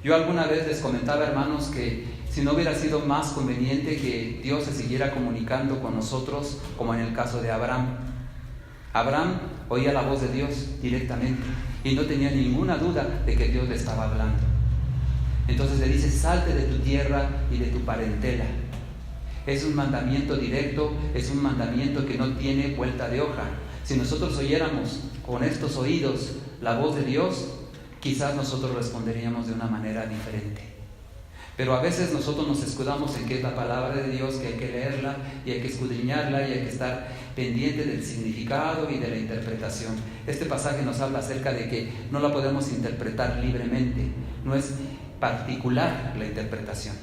Yo alguna vez les comentaba, hermanos, que si no hubiera sido más conveniente que Dios se siguiera comunicando con nosotros, como en el caso de Abraham. Abraham oía la voz de Dios directamente y no tenía ninguna duda de que Dios le estaba hablando. Entonces le dice, salte de tu tierra y de tu parentela. Es un mandamiento directo, es un mandamiento que no tiene vuelta de hoja. Si nosotros oyéramos con estos oídos la voz de Dios, quizás nosotros responderíamos de una manera diferente. Pero a veces nosotros nos escudamos en que es la palabra de Dios, que hay que leerla y hay que escudriñarla y hay que estar pendiente del significado y de la interpretación. Este pasaje nos habla acerca de que no la podemos interpretar libremente, no es particular la interpretación.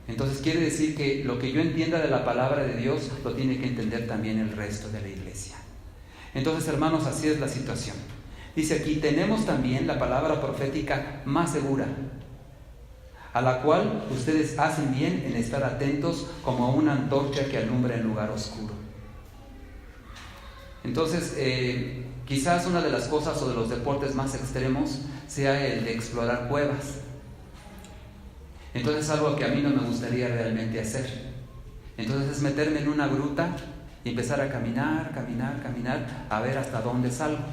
Entonces quiere decir que lo que yo entienda de la palabra de Dios lo tiene que entender también el resto de la iglesia. Entonces, hermanos, así es la situación. Dice aquí, tenemos también la palabra profética más segura, a la cual ustedes hacen bien en estar atentos como a una antorcha que alumbra en lugar oscuro. Entonces, quizás una de las cosas o de los deportes más extremos sea el de explorar cuevas. Entonces es algo que a mí no me gustaría realmente hacer. Entonces es meterme en una gruta y y empezar a caminar, a ver hasta dónde salgo.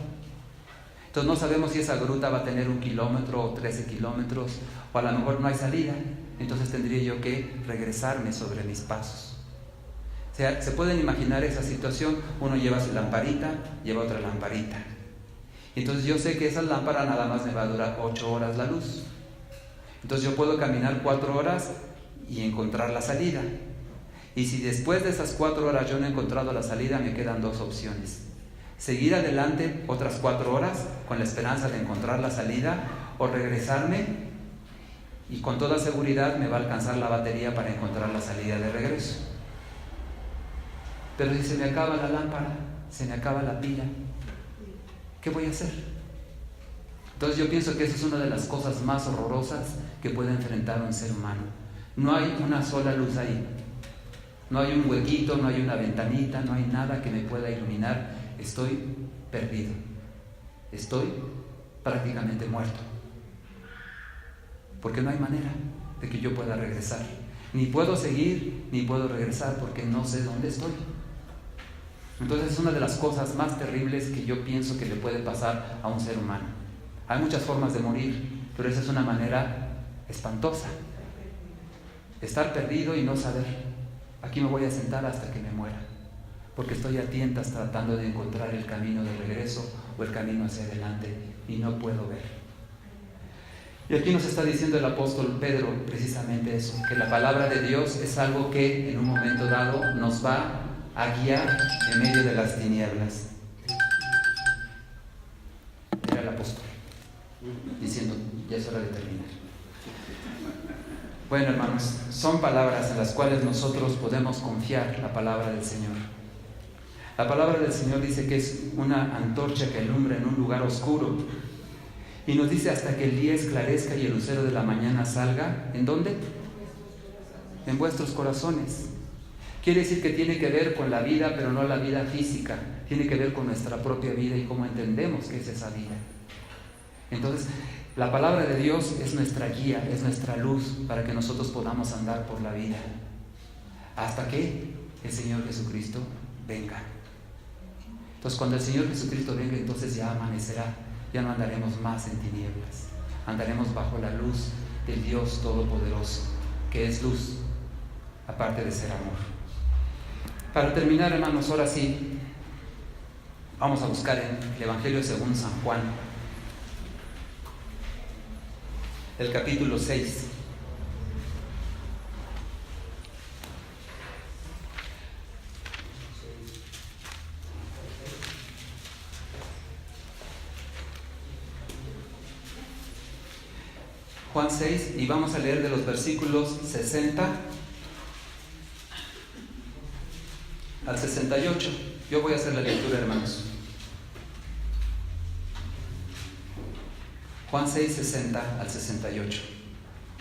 Entonces no sabemos si esa gruta va a tener 1 kilómetro o 13 kilómetros, o a lo mejor no hay salida. Entonces tendría yo que regresarme sobre mis pasos. O sea, se pueden imaginar esa situación. Uno lleva su lamparita, lleva otra lamparita. Entonces yo sé que esa lámpara nada más me va a durar 8 horas la luz. Entonces yo puedo caminar 4 horas y encontrar la salida. Y si después de esas 4 horas yo no he encontrado la salida, me quedan 2 opciones. Seguir adelante otras 4 horas con la esperanza de encontrar la salida, o regresarme y con toda seguridad me va a alcanzar la batería para encontrar la salida de regreso. Pero si se me acaba la lámpara, se me acaba la pila, ¿qué voy a hacer? Entonces yo pienso que esa es una de las cosas más horrorosas que puede enfrentar un ser humano. No hay una sola luz ahí. No hay un huequito, no hay una ventanita, no hay nada que me pueda iluminar. Estoy perdido. Estoy prácticamente muerto. Porque no hay manera de que yo pueda regresar. Ni puedo seguir, ni puedo regresar porque no sé dónde estoy. Entonces es una de las cosas más terribles que yo pienso que le puede pasar a un ser humano. Hay muchas formas de morir, pero esa es una manera espantosa. Estar perdido y no saber, aquí me voy a sentar hasta que me muera, porque estoy a tientas tratando de encontrar el camino de regreso o el camino hacia adelante y no puedo ver. Y aquí nos está diciendo el apóstol Pedro precisamente eso, que la palabra de Dios es algo que en un momento dado nos va a guiar en medio de las tinieblas. Era el apóstol diciendo, ya es hora de terminar. Bueno, hermanos, son palabras en las cuales nosotros podemos confiar, la palabra del Señor. La palabra del Señor dice que es una antorcha que alumbra en un lugar oscuro. Y nos dice hasta que el día esclarezca y el lucero de la mañana salga. ¿En dónde? En vuestros corazones. Quiere decir que tiene que ver con la vida, pero no la vida física. Tiene que ver con nuestra propia vida y cómo entendemos que es esa vida. Entonces, la palabra de Dios es nuestra guía, es nuestra luz para que nosotros podamos andar por la vida. Hasta que el Señor Jesucristo venga. Entonces, cuando el Señor Jesucristo venga, entonces ya amanecerá. Ya no andaremos más en tinieblas. Andaremos bajo la luz del Dios Todopoderoso, que es luz, aparte de ser amor. Para terminar, hermanos, ahora sí, vamos a buscar en el Evangelio según San Juan, el capítulo 6. Juan 6, y vamos a leer de los versículos 60 al 68. Yo voy a hacer la lectura, hermanos. Juan 6, 60 al 68.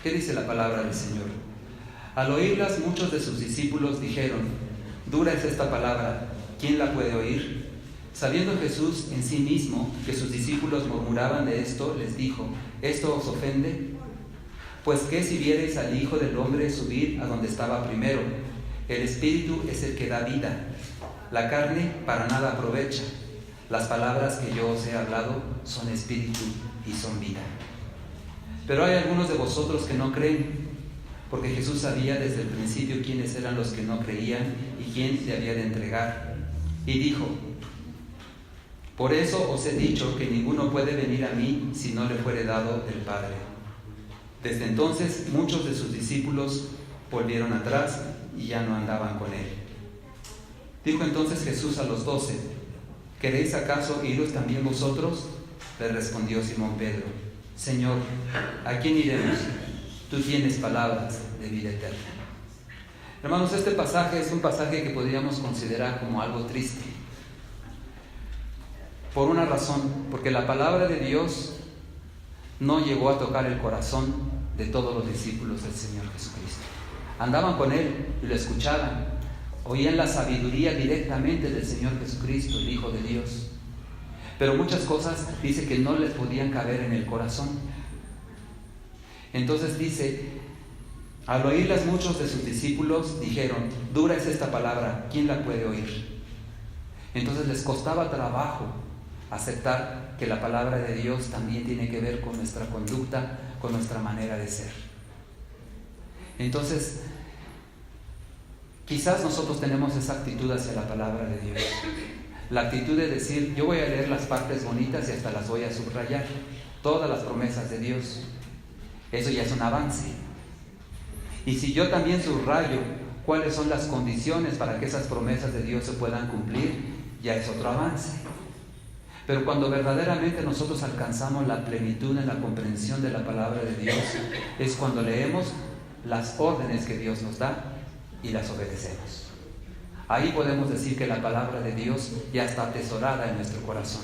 ¿Qué dice la palabra del Señor? Al oírlas, muchos de sus discípulos dijeron: dura es esta palabra, ¿quién la puede oír? Sabiendo Jesús en sí mismo que sus discípulos murmuraban de esto, les dijo: ¿esto os ofende? Pues qué si viereis al Hijo del Hombre subir a donde estaba primero. El Espíritu es el que da vida, la carne para nada aprovecha. Las palabras que yo os he hablado son espíritu y son vida. Pero hay algunos de vosotros que no creen, porque Jesús sabía desde el principio quiénes eran los que no creían y quién le había de entregar. Y dijo: por eso os he dicho que ninguno puede venir a mí si no le fuere dado del Padre. Desde entonces muchos de sus discípulos volvieron atrás y ya no andaban con él. Dijo entonces Jesús a los 12: ¿queréis acaso iros también vosotros? Le respondió Simón Pedro: Señor, ¿a quién iremos? Tú tienes palabras de vida eterna. Hermanos, este pasaje es un pasaje que podríamos considerar como algo triste. Por una razón, porque la palabra de Dios no llegó a tocar el corazón de todos los discípulos del Señor Jesucristo. Andaban con Él y lo escuchaban, oían la sabiduría directamente del Señor Jesucristo, el Hijo de Dios. Pero muchas cosas dice que no les podían caber en el corazón. Entonces dice: al oírlas muchos de sus discípulos dijeron: dura es esta palabra, ¿quién la puede oír? Entonces les costaba trabajo aceptar que la palabra de Dios también tiene que ver con nuestra conducta, con nuestra manera de ser. Entonces, quizás nosotros tenemos esa actitud hacia la palabra de Dios. La actitud de decir, yo voy a leer las partes bonitas y hasta las voy a subrayar. Todas las promesas de Dios. Eso ya es un avance. Y si yo también subrayo cuáles son las condiciones para que esas promesas de Dios se puedan cumplir, ya es otro avance. Pero cuando verdaderamente nosotros alcanzamos la plenitud en la comprensión de la palabra de Dios, es cuando leemos las órdenes que Dios nos da y las obedecemos. Ahí podemos decir que la palabra de Dios ya está atesorada en nuestro corazón.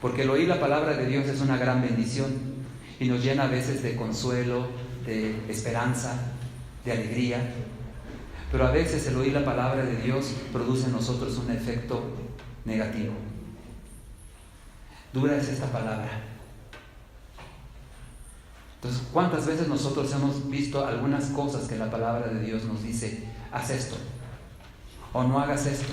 Porque el oír la palabra de Dios es una gran bendición y nos llena a veces de consuelo, de esperanza, de alegría. Pero a veces el oír la palabra de Dios produce en nosotros un efecto negativo. Dura es esta palabra. Entonces, ¿cuántas veces nosotros hemos visto algunas cosas que la palabra de Dios nos dice, haz esto, o no hagas esto?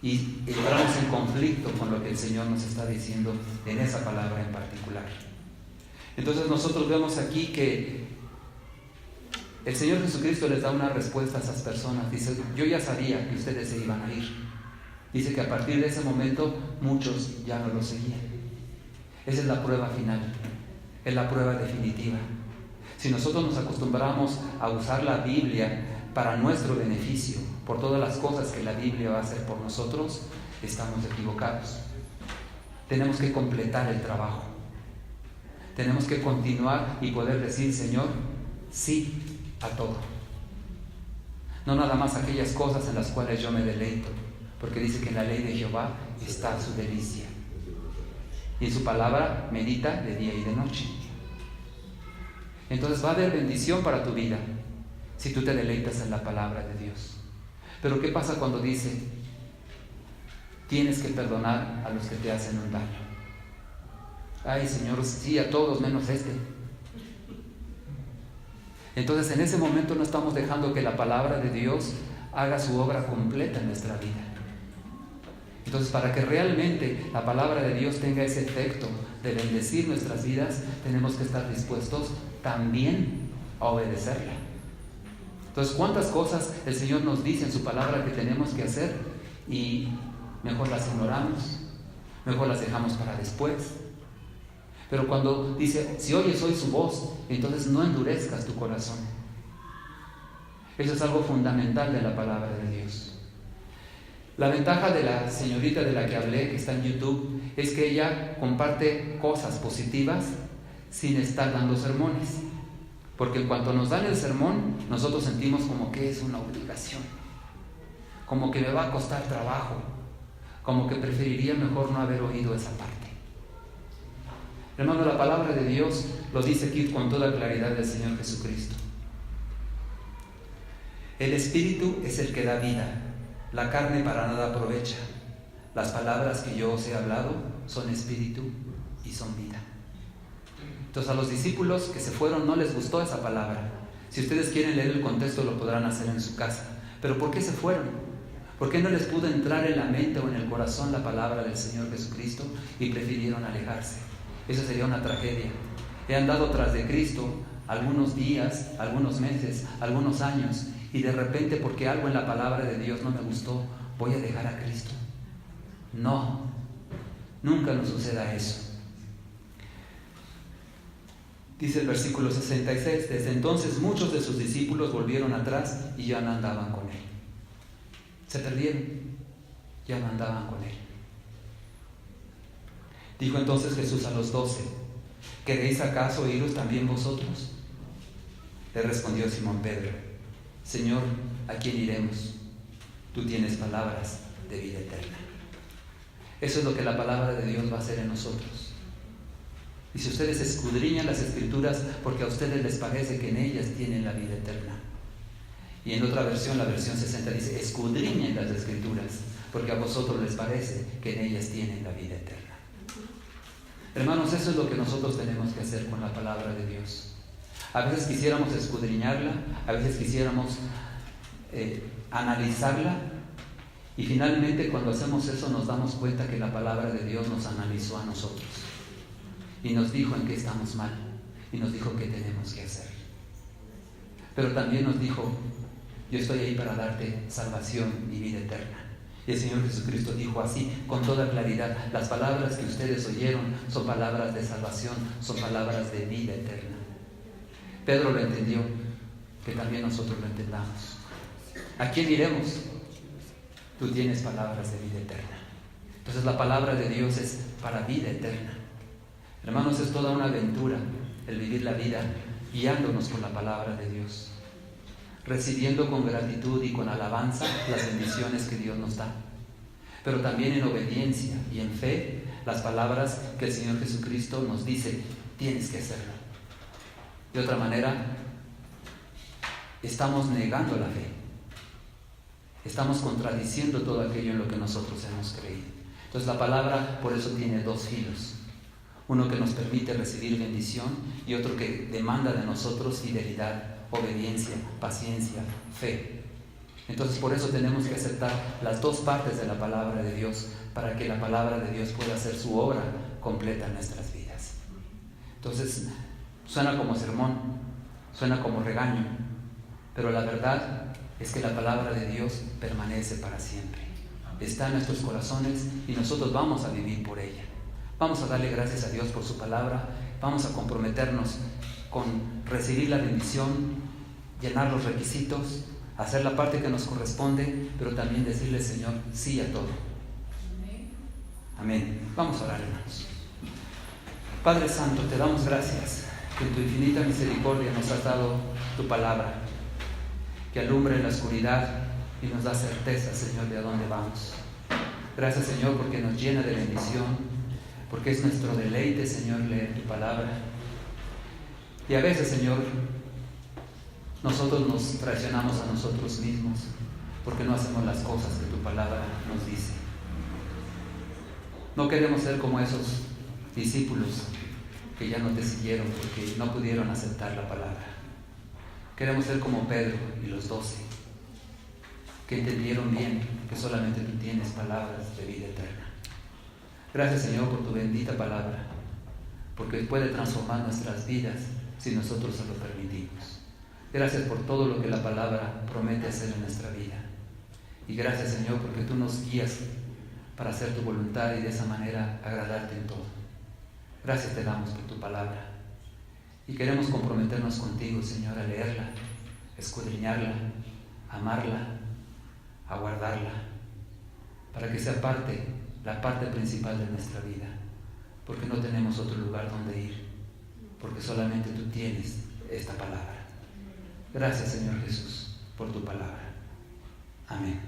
Y entramos en conflicto con lo que el Señor nos está diciendo en esa palabra en particular. Entonces nosotros vemos aquí que el Señor Jesucristo les da una respuesta a esas personas. Dice, yo ya sabía que ustedes se iban a ir. Dice que a partir de ese momento muchos ya no lo seguían. Esa es la prueba final, es la prueba definitiva. Si nosotros nos acostumbramos a usar la Biblia para nuestro beneficio, por todas las cosas que la Biblia va a hacer por nosotros, estamos equivocados. Tenemos que completar el trabajo. Tenemos que continuar y poder decir, Señor, sí a todo. No nada más aquellas cosas en las cuales yo me deleito, porque dice que en la ley de Jehová está su delicia. Y en su palabra medita de día y de noche. Entonces va a haber bendición para tu vida si tú te deleitas en la palabra de Dios. Pero ¿qué pasa cuando dice, tienes que perdonar a los que te hacen un daño? Ay, Señor, sí, a todos menos este. Entonces en ese momento no estamos dejando que la palabra de Dios haga su obra completa en nuestra vida. Entonces, para que realmente la palabra de Dios tenga ese efecto de bendecir nuestras vidas, tenemos que estar dispuestos también a obedecerla. Entonces, ¿cuántas cosas el Señor nos dice en su palabra que tenemos que hacer y mejor las ignoramos, mejor las dejamos para después? Pero cuando dice, si oyes hoy su voz, entonces no endurezcas tu corazón. Eso es algo fundamental de la palabra de Dios. La ventaja de la señorita de la que hablé, que está en YouTube, es que ella comparte cosas positivas sin estar dando sermones. Porque en cuanto nos dan el sermón, nosotros sentimos como que es una obligación, como que me va a costar trabajo, como que preferiría mejor no haber oído esa parte. Hermano, la palabra de Dios lo dice aquí con toda claridad del Señor Jesucristo. El Espíritu es el que da vida. La carne para nada aprovecha. Las palabras que yo os he hablado son espíritu y son vida. Entonces a los discípulos que se fueron no les gustó esa palabra. Si ustedes quieren leer el contexto lo podrán hacer en su casa. Pero ¿por qué se fueron? ¿Por qué no les pudo entrar en la mente o en el corazón la palabra del Señor Jesucristo y prefirieron alejarse? Eso sería una tragedia. He andado tras de Cristo algunos días, algunos meses, algunos años, y de repente porque algo en la palabra de Dios no me gustó, voy a dejar a Cristo. No, nunca nos suceda eso. Dice el versículo 66, desde entonces muchos de sus discípulos volvieron atrás y ya no andaban con él. Se perdieron, ya no andaban con él. Dijo entonces Jesús a los 12, ¿queréis acaso iros también vosotros? Le respondió Simón Pedro, Señor, ¿a quién iremos? Tú tienes palabras de vida eterna. Eso es lo que la palabra de Dios va a hacer en nosotros. Y si ustedes escudriñan las Escrituras, porque a ustedes les parece que en ellas tienen la vida eterna. Y en otra versión, la versión 60, dice, escudriñen las Escrituras, porque a vosotros les parece que en ellas tienen la vida eterna. Hermanos, eso es lo que nosotros tenemos que hacer con la palabra de Dios. A veces quisiéramos escudriñarla, a veces quisiéramos analizarla Y finalmente, cuando hacemos eso, nos damos cuenta que la palabra de Dios nos analizó a nosotros y nos dijo en qué estamos mal y nos dijo qué tenemos que hacer. Pero también nos dijo: yo estoy ahí para darte salvación y vida eterna. Y el Señor Jesucristo dijo así, con toda claridad: las palabras que ustedes oyeron son palabras de salvación, son palabras de vida eterna. Pedro lo entendió, que también nosotros lo entendamos. ¿A quién iremos? Tú tienes palabras de vida eterna. Entonces la palabra de Dios es para vida eterna. Hermanos, es toda una aventura el vivir la vida guiándonos por la palabra de Dios, recibiendo con gratitud y con alabanza las bendiciones que Dios nos da, pero también en obediencia y en fe las palabras que el Señor Jesucristo nos dice: tienes que hacerlo. De otra manera, estamos negando la fe, estamos contradiciendo todo aquello en lo que nosotros hemos creído. Entonces la palabra por eso tiene dos filos: uno que nos permite recibir bendición y otro que demanda de nosotros fidelidad, obediencia, paciencia, fe. Entonces por eso tenemos que aceptar las dos partes de la palabra de Dios, para que la palabra de Dios pueda hacer su obra completa en nuestras vidas. Entonces suena como sermón, suena como regaño, pero la verdad es que la palabra de Dios permanece para siempre. Está en nuestros corazones y nosotros vamos a vivir por ella. Vamos a darle gracias a Dios por su palabra, vamos a comprometernos con recibir la bendición, llenar los requisitos, hacer la parte que nos corresponde, pero también decirle: Señor, sí a todo. Amén. Vamos a orar, hermanos. Padre Santo, te damos gracias que en tu infinita misericordia nos has dado tu palabra, que alumbra en la oscuridad y nos da certeza, Señor, de a dónde vamos. Gracias, Señor, porque nos llena de bendición, porque es nuestro deleite, Señor, leer tu palabra. Y a veces, Señor, nosotros nos traicionamos a nosotros mismos porque no hacemos las cosas que tu palabra nos dice. No queremos ser como esos discípulos que ya no te siguieron porque no pudieron aceptar la palabra. Queremos ser como Pedro y los 12, que entendieron bien que solamente tú tienes palabras de vida eterna. Gracias, Señor, por tu bendita palabra, porque puede transformar nuestras vidas si nosotros se lo permitimos. Gracias por todo lo que la palabra promete hacer en nuestra vida. Y gracias, Señor, porque tú nos guías para hacer tu voluntad y de esa manera agradarte en todo. Gracias te damos por tu palabra. Y queremos comprometernos contigo, Señor, a leerla, escudriñarla, amarla, a guardarla, para que sea la parte principal de nuestra vida, porque no tenemos otro lugar donde ir, porque solamente tú tienes esta palabra. Gracias, Señor Jesús, por tu palabra. Amén.